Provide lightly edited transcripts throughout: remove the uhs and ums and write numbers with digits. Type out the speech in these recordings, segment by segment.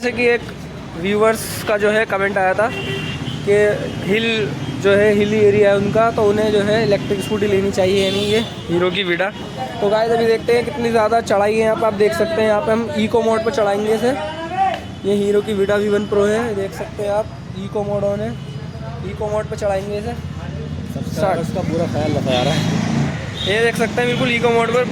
जैसे कि एक व्यूवर्स का जो है कमेंट आया था कि हिल जो है हिली एरिया है उनका, तो उन्हें जो है इलेक्ट्रिक स्कूटी लेनी चाहिए, यानी ये हीरो की विडा। तो गाइस अभी देखते हैं कितनी ज़्यादा चढ़ाई है यहाँ पर। आप देख सकते हैं यहाँ पे हम इको मोड पर चढ़ाएंगे इसे। ये हीरो की विडा V1 Pro है, देख सकते हैं आप। इको मोड ऑन है, इको मोड पर चढ़ाएंगे इसे। उसका पूरा ख्याल रखा जा रहा है। ये देख सकते हैं बिल्कुल इको मोड पर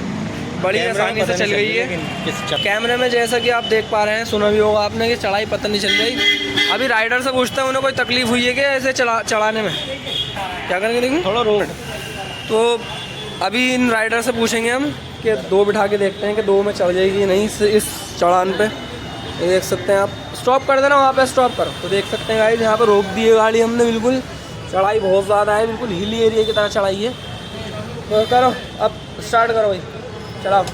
बड़ी आसानी से चल गई है। कैमरे में जैसा कि आप देख पा रहे हैं, सुना भी होगा आपने कि चढ़ाई पता नहीं चल रही। अभी राइडर से पूछते हैं उन्हें कोई तकलीफ हुई है कि ऐसे चढ़ाने में, क्या करेंगे लेकिन थोड़ा रोड। तो अभी इन राइडर से पूछेंगे हम कि 2 बिठा के देखते हैं कि 2 में चढ़ जाएगी नहीं इस चढ़ान पे। ये देख सकते हैं आप, स्टॉप कर देना वहाँ पे, स्टॉप करो। तो देख सकते हैं गाइस यहाँ पे रोक दी है गाड़ी हमने बिल्कुल। चढ़ाई बहुत ज़्यादा है, बिल्कुल हिली एरिया की तरह चढ़ाई है। तो करो अब स्टार्ट करो भाई, चढ़ाओ।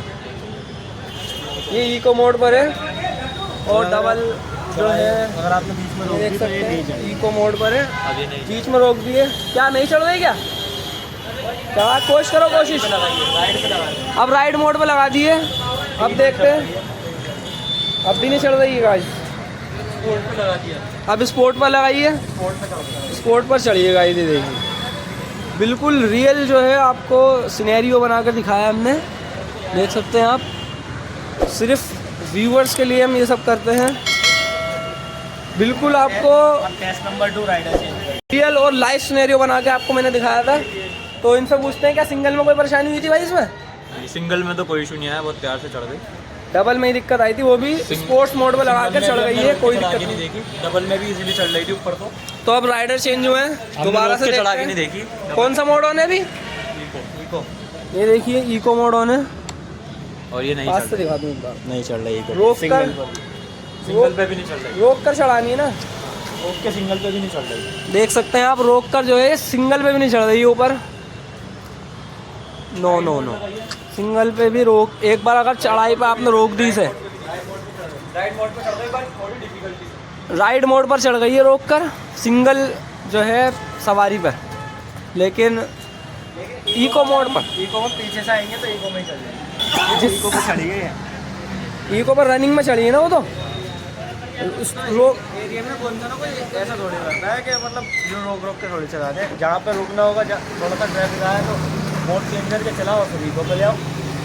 ये इको मोड पर है और डबल जो है अगर आपने बीच में रोक देख दी तो सकते ये नहीं हैं इको मोड पर है। अभी नहीं बीच में रोक दिए, क्या नहीं चढ़ रही क्या? चढ़ा कोशिश करो, कोशिश। राइड पे लगा। अब राइड मोड पे लगा दिए, अब देखते हैं। अब भी नहीं चढ़ रही है गाइस। स्पोर्ट पे लगा दिया। अब स्पोर्ट पर लगाइए, स्पोर्ट पर चढ़िए गाइस। ये देखिए बिल्कुल रियल जो है आपको सिनेरियो बनाकर दिखाया हमने, देख सकते हैं आप। सिर्फ व्यूअर्स के लिए हम ये सब करते हैं। बिल्कुल आपको टेस्ट नंबर 2 राइडर चाहिए। रियल और लाइव सिनेरियो बना के आपको मैंने दिखाया था। तो इनसे पूछते हैं क्या सिंगल में कोई परेशानी हुई थी भाई इसमें? सिंगल में तो कोई इशू नहीं आया, बहुत प्यार से चढ़ गई। डबल में ही दिक्कत आई थी, वो भी स्पोर्ट्स मोड में लगा कर चढ़ गई है, कोई दिक्कत नहीं देखी। डबल में भी इजीली चढ़ रही थी ऊपर। तो अब राइडर चेंज हुए हैं, दोबारा से चढ़ा देखते के नहीं हैं। देखी। कौन सा मोड ऑन है अभी? इको। ये देखिए इको मोड ऑन है। और ये नहीं पास चढ़ से दिखा दूँ एक बार। नहीं चढ़ रही इको। रोक सिंगल कर, सिंगल पे भी नहीं चढ़ रही। रोक कर चढ़ानी है ना। रोक के सिंगल पे भी नहीं चढ़ रही। देख सकते हैं आप, रोक कर जो है सिंगल पे भी नहीं चढ़ रही है ऊपर। नो नो नो, सिंगल पे भी रोक। एक बार अगर चढ़ाई पे आपने रोक दी इसे, राइड मोड पे चढ़ रही बट थोड़ी डिफिकल्टी। राइड मोड पर चढ़ गई है रोक कर, सिंगल जो है सवारी पर। लेकिन इको मोड पर, इको में पीछे से आएंगे तो इको में ही चल जाएंगे। इको पे चढ़ी गई है। इको पर रनिंग में चढ़ी है ना वो तो। रोक एरिया में कौन सा ना कोई ऐसा थोड़ी रहता है कि मतलब जो रोक के थोड़ी चलाते हैं। जहाँ पे रुकना होगा, थोड़ा सा ट्रैफिक आया तो मोड चेंज करके चलाओ, फिर इको पे ले आओ।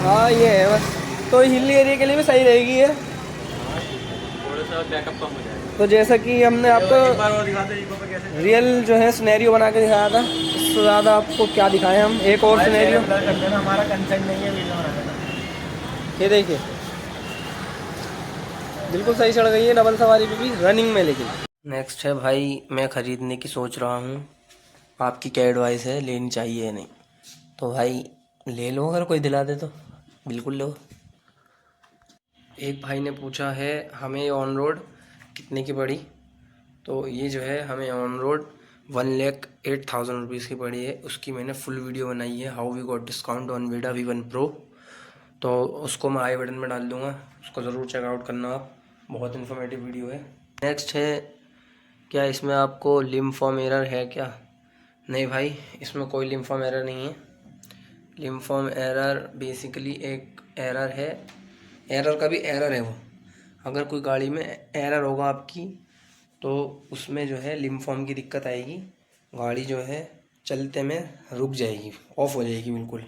हाँ ये है बस। तो हिली एरिया के लिए भी सही रहेगी है। थोड़ा सा बैकअप कम हो जाएगा। तो जैसा कि हमने आपको एक बार और दिखाते हैं इको पे कैसे रियल जो है सिनेरियो बना के दिखाया था, इससे ज़्यादा आपको क्या दिखाएं हम। एक और सिनेरियो, कर देना, हमारा कंसेंट नहीं है वीडियो बना देना। ये देखिए बिल्कुल सही चढ़ गई है डबल सवारी पे भी, रनिंग में। लेकिन नेक्स्ट है भाई, मैं ख़रीदने की सोच रहा हूँ, आपकी क्या एडवाइस है, लेनी चाहिए या नहीं? तो भाई ले लो, अगर कोई दिला दे तो बिल्कुल लो। एक भाई ने पूछा है हमें ऑन रोड कितने की पड़ी। तो ये जो है हमें ऑन रोड 1,08,000 रुपीज़ की पड़ी है। उसकी मैंने फुल वीडियो बनाई है, how we got discount on Vida V1 Pro। तो उसको मैं आई बटन में डाल दूँगा, उसको ज़रूर चेकआउट करना आप, बहुत इन्फॉर्मेटिव वीडियो है। नेक्स्ट है, क्या इसमें आपको लिम्फॉर्म एरर है क्या? नहीं भाई, इसमें कोई लिम्फॉर्म एरर नहीं है। लिम्फॉर्म एरर बेसिकली एक एरर है, एरर का भी एरर है वो। अगर कोई गाड़ी में एरर होगा आपकी तो उसमें जो है लिम्फॉर्म की दिक्कत आएगी, गाड़ी जो है चलते में रुक जाएगी, ऑफ हो जाएगी बिल्कुल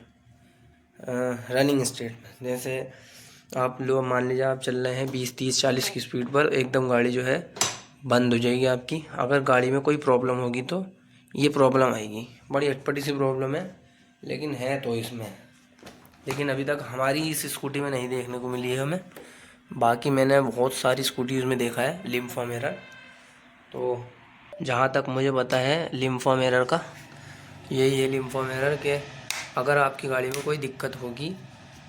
रनिंग स्टेट में। जैसे आप लोग मान लीजिए आप चल रहे हैं 20, 30, 40 की स्पीड पर, एकदम गाड़ी जो है बंद हो जाएगी आपकी। अगर गाड़ी में कोई प्रॉब्लम होगी तो ये प्रॉब्लम आएगी। बड़ी अटपटी सी प्रॉब्लम है, लेकिन है तो इसमें, लेकिन अभी तक हमारी इस स्कूटी में नहीं देखने को मिली है हमें। बाकी मैंने बहुत सारी स्कूटीज़ में देखा है लिम्फॉर्म एरर। तो जहाँ तक मुझे पता है लिम्फॉर्म एरर का यही है, लिम्फॉर्म एरर के अगर आपकी गाड़ी में कोई दिक्कत होगी,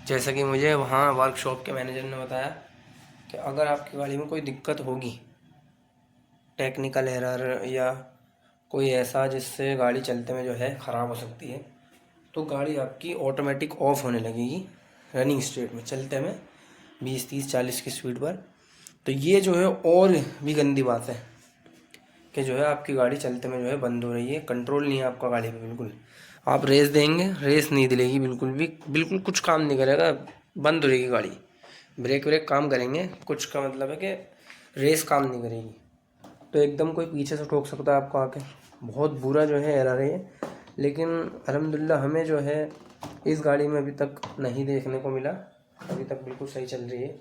जैसा कि मुझे वहाँ वर्कशॉप के मैनेजर ने बताया कि अगर आपकी गाड़ी में कोई दिक्कत होगी, टेक्निकल एरर या कोई ऐसा जिससे गाड़ी चलते में जो है ख़राब हो सकती है, तो गाड़ी आपकी ऑटोमेटिक ऑफ होने लगेगी रनिंग स्टेट में, चलते में 20, 30, 40 की स्पीड पर। तो ये जो है और भी गंदी बात है कि जो है आपकी गाड़ी चलते में जो है बंद हो रही है, कंट्रोल नहीं है आपका गाड़ी पे बिल्कुल। आप रेस देंगे, रेस नहीं दिलेगी बिल्कुल भी, बिल्कुल कुछ काम नहीं करेगा, बंद हो रहेगी गाड़ी। ब्रेक काम करेंगे कुछ का मतलब है कि रेस काम नहीं करेगी, तो एकदम कोई पीछे से ठोक सकता है आपको आके। बहुत बुरा जो है एरर है ये, लेकिन अल्हम्दुलिल्लाह हमें जो है इस गाड़ी में अभी तक नहीं देखने को मिला, अभी तक बिल्कुल सही चल रही है।